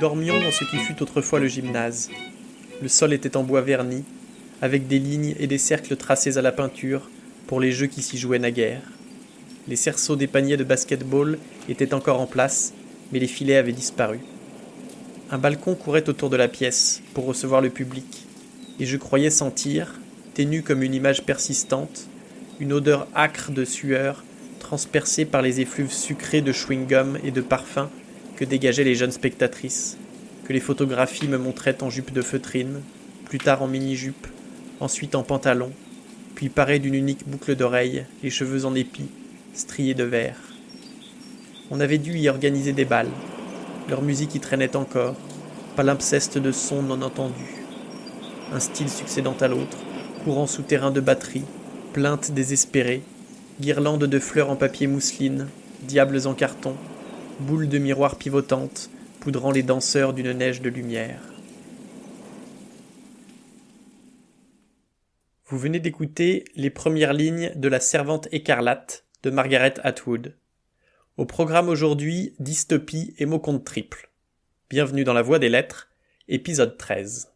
dormions dans ce qui fut autrefois le gymnase. Le sol était en bois verni, avec des lignes et des cercles tracés à la peinture pour les jeux qui s'y jouaient naguère. Les cerceaux des paniers de basket-ball étaient encore en place, mais les filets avaient disparu. Un balcon courait autour de la pièce pour recevoir le public, et je croyais sentir, ténue comme une image persistante, une odeur âcre de sueur transpercée par les effluves sucrés de chewing-gum et de parfum que dégageaient les jeunes spectatrices, que les photographies me montraient en jupe de feutrine, plus tard en mini-jupe, ensuite en pantalon, puis parées d'une unique boucle d'oreille, les cheveux en épis, striés de vert. On avait dû y organiser des bals. Leur musique y traînait encore, palimpseste de sons non entendus. Un style succédant à l'autre, courant souterrain de batterie, plaintes désespérées, guirlandes de fleurs en papier mousseline, diables en carton, boules de miroirs pivotantes, poudrant les danseurs d'une neige de lumière. Vous venez d'écouter les premières lignes de La Servante écarlate de Margaret Atwood. Au programme aujourd'hui, dystopie et mots compte triple. Bienvenue dans la Voie des Lettres, épisode 13.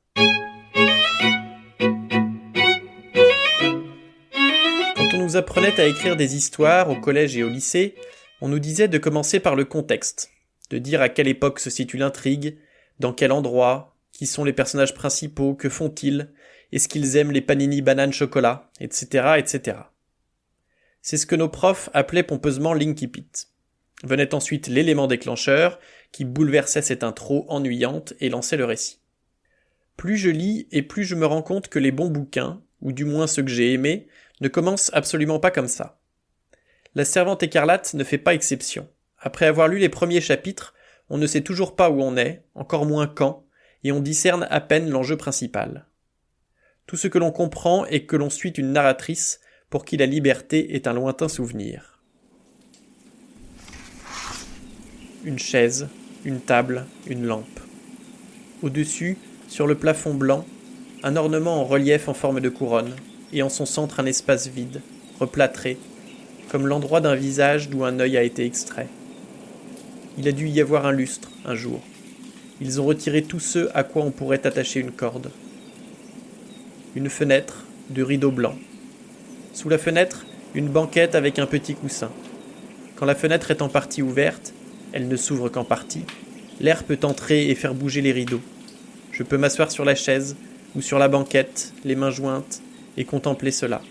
Quand on nous apprenait à écrire des histoires au collège et au lycée, on nous disait de commencer par le contexte, de dire à quelle époque se situe l'intrigue, dans quel endroit, qui sont les personnages principaux, que font-ils, est-ce qu'ils aiment les panini bananes chocolat, etc., etc. C'est ce que nos profs appelaient pompeusement l'incipit. Venait ensuite l'élément déclencheur, qui bouleversait cette intro ennuyante et lançait le récit. Plus je lis et plus je me rends compte que les bons bouquins, ou du moins ceux que j'ai aimés, ne commencent absolument pas comme ça. La Servante écarlate ne fait pas exception. Après avoir lu les premiers chapitres, on ne sait toujours pas où on est, encore moins quand, et on discerne à peine l'enjeu principal. Tout ce que l'on comprend est que l'on suit une narratrice pour qui la liberté est un lointain souvenir. Une chaise, une table, une lampe. Au-dessus, sur le plafond blanc, un ornement en relief en forme de couronne, et en son centre un espace vide, replâtré, comme l'endroit d'un visage d'où un œil a été extrait. Il a dû y avoir un lustre, un jour. Ils ont retiré tous ceux à quoi on pourrait attacher une corde. Une fenêtre, de rideaux blancs. Sous la fenêtre, une banquette avec un petit coussin. Quand la fenêtre est en partie ouverte, elle ne s'ouvre qu'en partie, l'air peut entrer et faire bouger les rideaux. Je peux m'asseoir sur la chaise ou sur la banquette, les mains jointes, et contempler cela.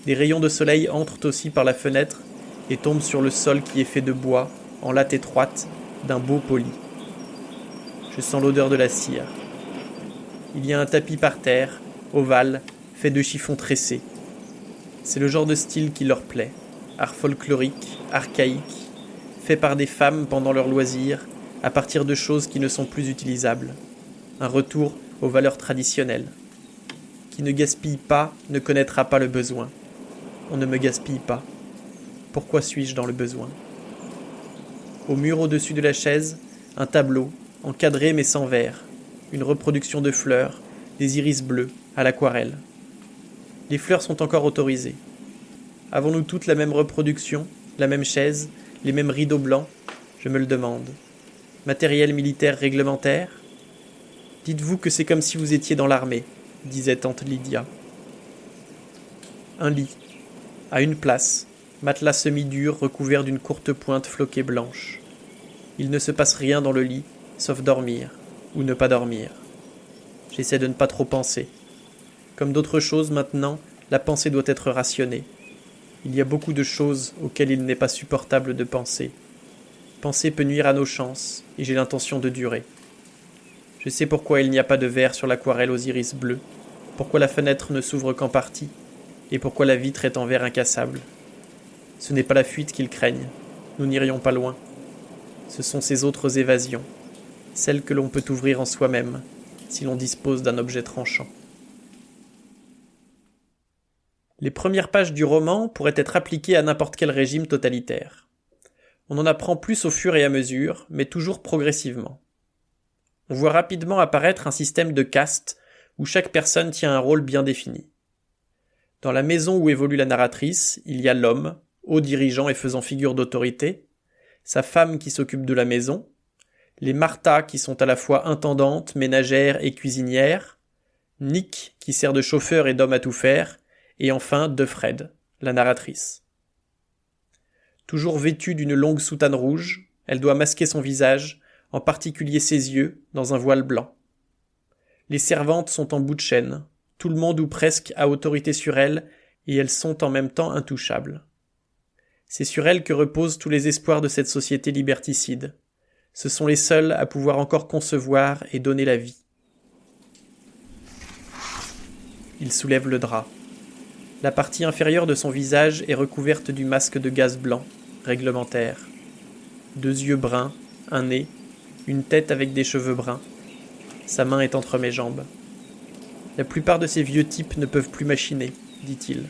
Des rayons de soleil entrent aussi par la fenêtre et tombent sur le sol qui est fait de bois, en latte étroite, d'un beau poli. Je sens l'odeur de la cire. Il y a un tapis par terre, ovale, fait de chiffon tressé. C'est le genre de style qui leur plaît, art folklorique, archaïque, fait par des femmes pendant leurs loisirs, à partir de choses qui ne sont plus utilisables. Un retour aux valeurs traditionnelles. Qui ne gaspille pas ne connaîtra pas le besoin. On ne me gaspille pas. Pourquoi suis-je dans le besoin ? Au mur au-dessus de la chaise, un tableau, encadré mais sans verre, une reproduction de fleurs, des iris bleus, à l'aquarelle. Les fleurs sont encore autorisées. Avons-nous toutes la même reproduction, la même chaise, les mêmes rideaux blancs ? Je me le demande. Matériel militaire réglementaire ? Dites-vous que c'est comme si vous étiez dans l'armée, disait tante Lydia. Un lit. À une place, matelas semi-dur recouvert d'une courte pointe floquée blanche. Il ne se passe rien dans le lit, sauf dormir, ou ne pas dormir. J'essaie de ne pas trop penser. Comme d'autres choses maintenant, la pensée doit être rationnée. Il y a beaucoup de choses auxquelles il n'est pas supportable de penser. Penser peut nuire à nos chances, et j'ai l'intention de durer. Je sais pourquoi il n'y a pas de verre sur l'aquarelle aux iris bleus, pourquoi la fenêtre ne s'ouvre qu'en partie, et pourquoi la vitre est en verre incassable. Ce n'est pas la fuite qu'ils craignent, nous n'irions pas loin. Ce sont ces autres évasions, celles que l'on peut ouvrir en soi-même, si l'on dispose d'un objet tranchant. Les premières pages du roman pourraient être appliquées à n'importe quel régime totalitaire. On en apprend plus au fur et à mesure, mais toujours progressivement. On voit rapidement apparaître un système de caste où chaque personne tient un rôle bien défini. Dans la maison où évolue la narratrice, il y a l'homme, haut dirigeant et faisant figure d'autorité, sa femme qui s'occupe de la maison, les Martha qui sont à la fois intendantes, ménagères et cuisinières, Nick qui sert de chauffeur et d'homme à tout faire, et enfin de Fred, la narratrice. Toujours vêtue d'une longue soutane rouge, elle doit masquer son visage, en particulier ses yeux, dans un voile blanc. Les servantes sont en bout de chaîne, tout le monde ou presque a autorité sur elles, et elles sont en même temps intouchables. C'est sur elles que reposent tous les espoirs de cette société liberticide. Ce sont les seules à pouvoir encore concevoir et donner la vie. Il soulève le drap. La partie inférieure de son visage est recouverte du masque de gaz blanc, réglementaire. 2 yeux bruns, un nez, une tête avec des cheveux bruns. Sa main est entre mes jambes. La plupart de ces vieux types ne peuvent plus machiner, dit-il,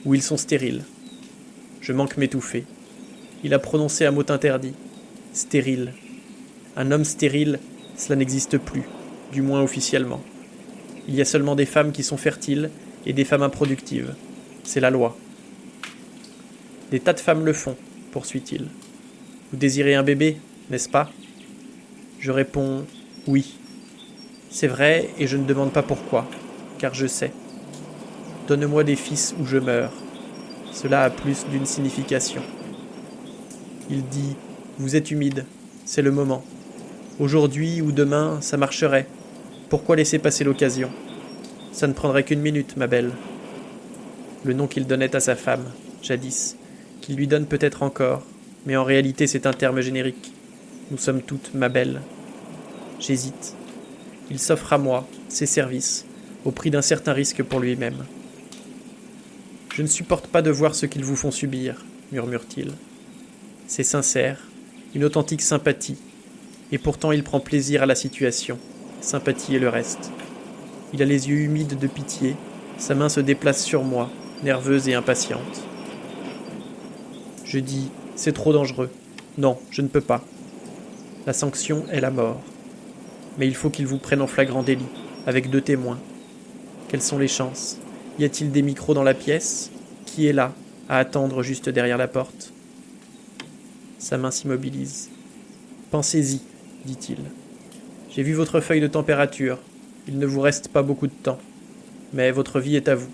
ou ils sont stériles. Je manque m'étouffer. Il a prononcé un mot interdit. Stérile. Un homme stérile, cela n'existe plus, du moins officiellement. Il y a seulement des femmes qui sont fertiles et des femmes improductives. C'est la loi. Des tas de femmes le font, poursuit-il. Vous désirez un bébé, n'est-ce pas ? Je réponds oui. C'est vrai et je ne demande pas pourquoi, car je sais. Donne-moi des fils ou je meurs. Cela a plus d'une signification. Il dit « Vous êtes humide, c'est le moment. Aujourd'hui ou demain, ça marcherait. Pourquoi laisser passer l'occasion ? Ça ne prendrait qu'une minute, ma belle. » Le nom qu'il donnait à sa femme, jadis, qu'il lui donne peut-être encore, mais en réalité c'est un terme générique. Nous sommes toutes ma belle. J'hésite. Il s'offre à moi, ses services, au prix d'un certain risque pour lui-même. « Je ne supporte pas de voir ce qu'ils vous font subir, » murmure-t-il. C'est sincère, une authentique sympathie, et pourtant il prend plaisir à la situation, sympathie et le reste. Il a les yeux humides de pitié, sa main se déplace sur moi, nerveuse et impatiente. Je dis, c'est trop dangereux. Non, je ne peux pas. La sanction est la mort. Mais il faut qu'ils vous prennent en flagrant délit, avec 2 témoins. Quelles sont les chances ? Y a-t-il des micros dans la pièce ? Qui est là, à attendre juste derrière la porte ? Sa main s'immobilise. Pensez-y, dit-il. J'ai vu votre feuille de température. Il ne vous reste pas beaucoup de temps. Mais votre vie est à vous.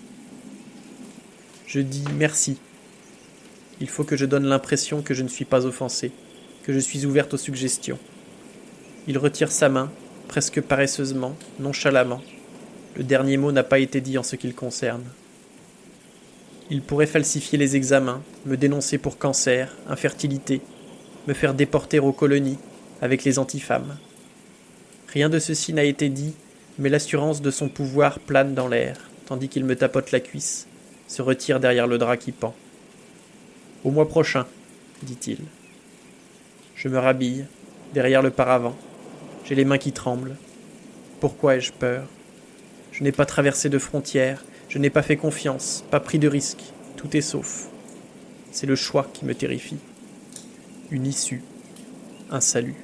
Je dis merci. Il faut que je donne l'impression que je ne suis pas offensé, que je suis ouverte aux suggestions. Il retire sa main, presque paresseusement, nonchalamment. Le dernier mot n'a pas été dit en ce qui le concerne. Il pourrait falsifier les examens, me dénoncer pour cancer, infertilité, me faire déporter aux colonies, avec les antifemmes. Rien de ceci n'a été dit, mais l'assurance de son pouvoir plane dans l'air, tandis qu'il me tapote la cuisse, se retire derrière le drap qui pend. « Au mois prochain, » dit-il. Je me rhabille, derrière le paravent. J'ai les mains qui tremblent. Pourquoi ai-je peur ? Je n'ai pas traversé de frontières, je n'ai pas fait confiance, pas pris de risques, tout est sauf. C'est le choix qui me terrifie. Une issue, un salut.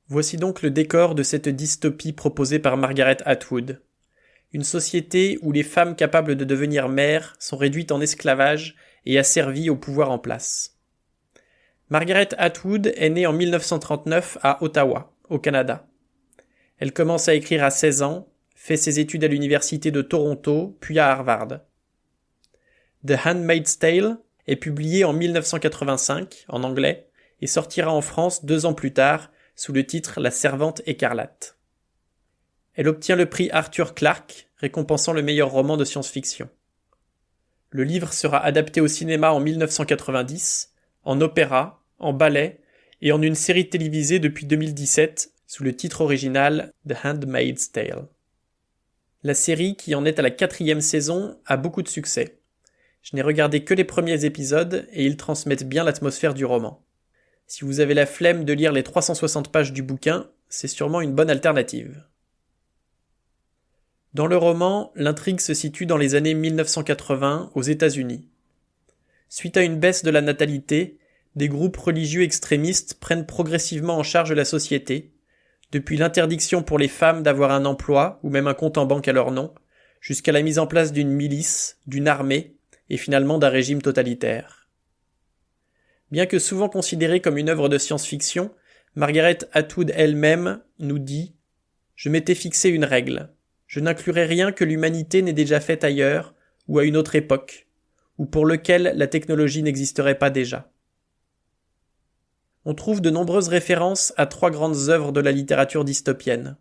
Voici donc le décor de cette dystopie proposée par Margaret Atwood. Une société où les femmes capables de devenir mères sont réduites en esclavage et asservies au pouvoir en place. Margaret Atwood est née en 1939 à Ottawa, au Canada. Elle commence à écrire à 16 ans, fait ses études à l'université de Toronto, puis à Harvard. The Handmaid's Tale est publié en 1985, en anglais, et sortira en France 2 ans plus tard, sous le titre La Servante écarlate. Elle obtient le prix Arthur Clarke, récompensant le meilleur roman de science-fiction. Le livre sera adapté au cinéma en 1990, en opéra, en ballet et en une série télévisée depuis 2017 sous le titre original The Handmaid's Tale. La série, qui en est à la 4e saison, a beaucoup de succès. Je n'ai regardé que les premiers épisodes et ils transmettent bien l'atmosphère du roman. Si vous avez la flemme de lire les 360 pages du bouquin, c'est sûrement une bonne alternative. Dans le roman, l'intrigue se situe dans les années 1980 aux États-Unis. Suite à une baisse de la natalité, des groupes religieux extrémistes prennent progressivement en charge la société, depuis l'interdiction pour les femmes d'avoir un emploi ou même un compte en banque à leur nom, jusqu'à la mise en place d'une milice, d'une armée et finalement d'un régime totalitaire. Bien que souvent considérée comme une œuvre de science-fiction, Margaret Atwood elle-même nous dit « Je m'étais fixé une règle. Je n'inclurai rien que l'humanité n'ait déjà fait ailleurs ou à une autre époque, ou pour lequel la technologie n'existerait pas déjà. » On trouve de nombreuses références à 3 grandes œuvres de la littérature dystopienne.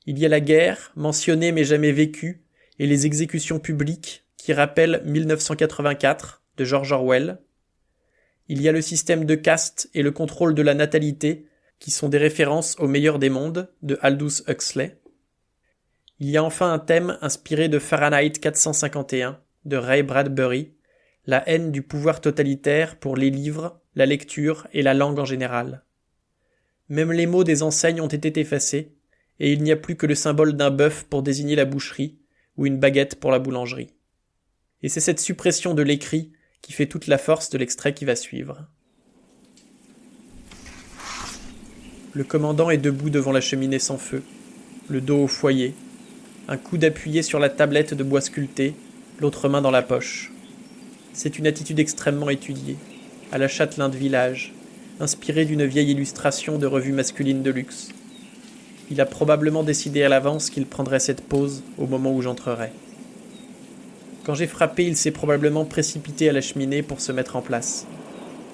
Il y a la guerre, mentionnée mais jamais vécue, et les exécutions publiques, qui rappellent 1984 de George Orwell. Il y a le système de caste et le contrôle de la natalité, qui sont des références au meilleur des mondes de Aldous Huxley. Il y a enfin un thème inspiré de Fahrenheit 451 de Ray Bradbury, la haine du pouvoir totalitaire pour les livres, la lecture et la langue en général. Même les mots des enseignes ont été effacés, et il n'y a plus que le symbole d'un bœuf pour désigner la boucherie, ou une baguette pour la boulangerie. Et c'est cette suppression de l'écrit qui fait toute la force de l'extrait qui va suivre. Le commandant est debout devant la cheminée sans feu, le dos au foyer, un coude appuyé sur la tablette de bois sculpté, l'autre main dans la poche. C'est une attitude extrêmement étudiée, à la Châtelain de village, inspirée d'une vieille illustration de revue masculine de luxe. Il a probablement décidé à l'avance qu'il prendrait cette pose au moment où j'entrerais. Quand j'ai frappé, il s'est probablement précipité à la cheminée pour se mettre en place.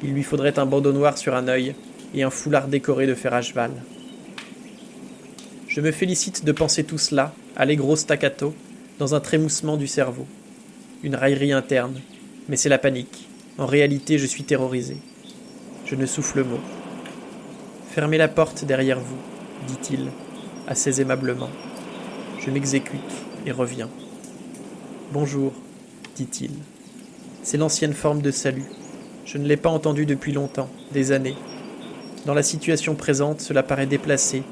Il lui faudrait un bandeau noir sur un œil et un foulard décoré de fer à cheval. Je me félicite de penser tout cela, allegro staccato, dans un trémoussement du cerveau. Une raillerie interne, mais c'est la panique. En réalité, je suis terrorisé. Je ne souffle mot. « Fermez la porte derrière vous, » dit-il, assez aimablement. Je m'exécute et reviens. « Bonjour, » dit-il. C'est l'ancienne forme de salut. Je ne l'ai pas entendu depuis longtemps, des années. Dans la situation présente, cela paraît déplacé,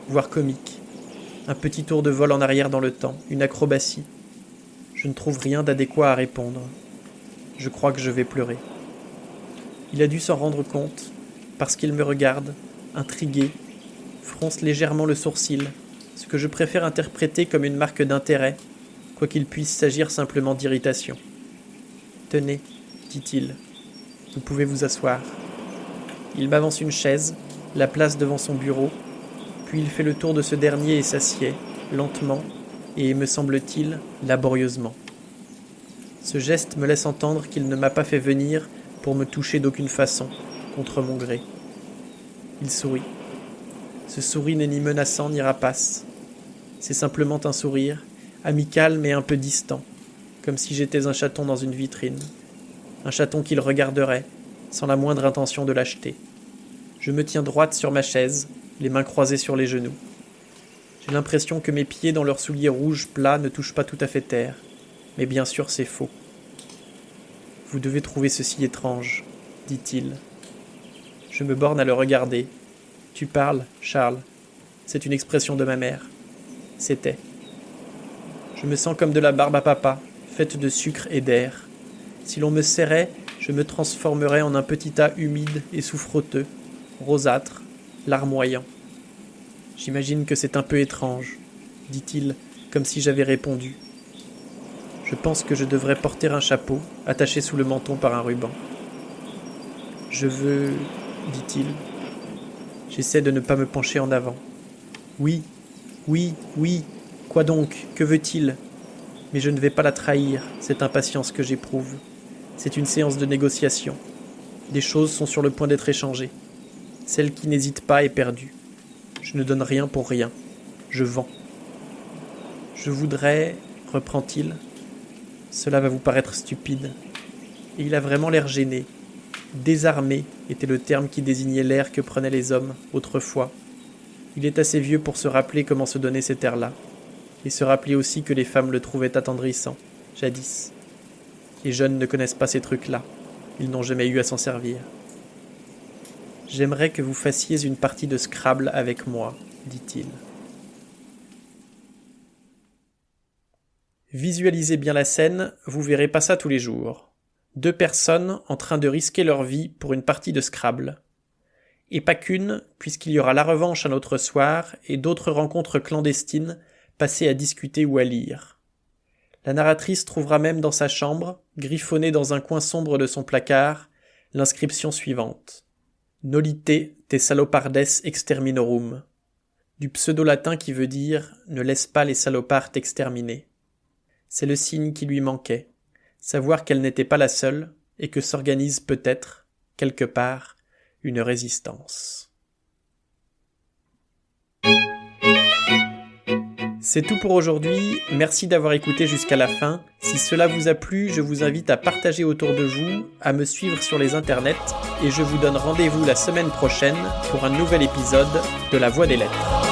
voire comique. Un petit tour de vol en arrière dans le temps, une acrobatie. Je ne trouve rien d'adéquat à répondre. Je crois que je vais pleurer. Il a dû s'en rendre compte, parce qu'il me regarde, intrigué, fronce légèrement le sourcil, ce que je préfère interpréter comme une marque d'intérêt, quoiqu'il puisse s'agir simplement d'irritation. « Tenez, » dit-il, « vous pouvez vous asseoir. » Il m'avance une chaise, la place devant son bureau, puis il fait le tour de ce dernier et s'assied, lentement, et, me semble-t-il, laborieusement. Ce geste me laisse entendre qu'il ne m'a pas fait venir pour me toucher d'aucune façon, contre mon gré. Il sourit. Ce sourire n'est ni menaçant ni rapace. C'est simplement un sourire, amical mais un peu distant, comme si j'étais un chaton dans une vitrine. Un chaton qu'il regarderait, sans la moindre intention de l'acheter. Je me tiens droite sur ma chaise, les mains croisées sur les genoux. J'ai l'impression que mes pieds dans leurs souliers rouges plats ne touchent pas tout à fait terre, mais bien sûr c'est faux. « Vous devez trouver ceci étrange, » dit-il. Je me borne à le regarder. « Tu parles, Charles. C'est une expression de ma mère. » C'était. Je me sens comme de la barbe à papa, faite de sucre et d'air. Si l'on me serrait, je me transformerais en un petit tas humide et souffroteux, rosâtre, larmoyant. J'imagine que c'est un peu étrange, dit-il, comme si j'avais répondu. Je pense que je devrais porter un chapeau, attaché sous le menton par un ruban. Je veux, dit-il. J'essaie de ne pas me pencher en avant. Oui, oui, oui, quoi donc, que veut-il ? Mais je ne vais pas la trahir, cette impatience que j'éprouve. C'est une séance de négociation. Des choses sont sur le point d'être échangées. Celle qui n'hésite pas est perdue. Je ne donne rien pour rien. Je vends. Je voudrais, reprend-il. Cela va vous paraître stupide. Et il a vraiment l'air gêné. Désarmé était le terme qui désignait l'air que prenaient les hommes autrefois. Il est assez vieux pour se rappeler comment se donner cet air-là. Et se rappeler aussi que les femmes le trouvaient attendrissant, jadis. Les jeunes ne connaissent pas ces trucs-là. Ils n'ont jamais eu à s'en servir. J'aimerais que vous fassiez une partie de Scrabble avec moi, dit-il. Visualisez bien la scène, vous verrez pas ça tous les jours. 2 personnes en train de risquer leur vie pour une partie de Scrabble. Et pas qu'une, puisqu'il y aura la revanche un autre soir et d'autres rencontres clandestines passées à discuter ou à lire. La narratrice trouvera même dans sa chambre, griffonnée dans un coin sombre de son placard, l'inscription suivante. Nolite te salopardes exterminorum, du pseudo-latin qui veut dire « ne laisse pas les salopards t'exterminer ». C'est le signe qui lui manquait, savoir qu'elle n'était pas la seule et que s'organise peut-être, quelque part, une résistance. C'est tout pour aujourd'hui, merci d'avoir écouté jusqu'à la fin. Si cela vous a plu, je vous invite à partager autour de vous, à me suivre sur les internets, et je vous donne rendez-vous la semaine prochaine pour un nouvel épisode de La Voix des Lettres.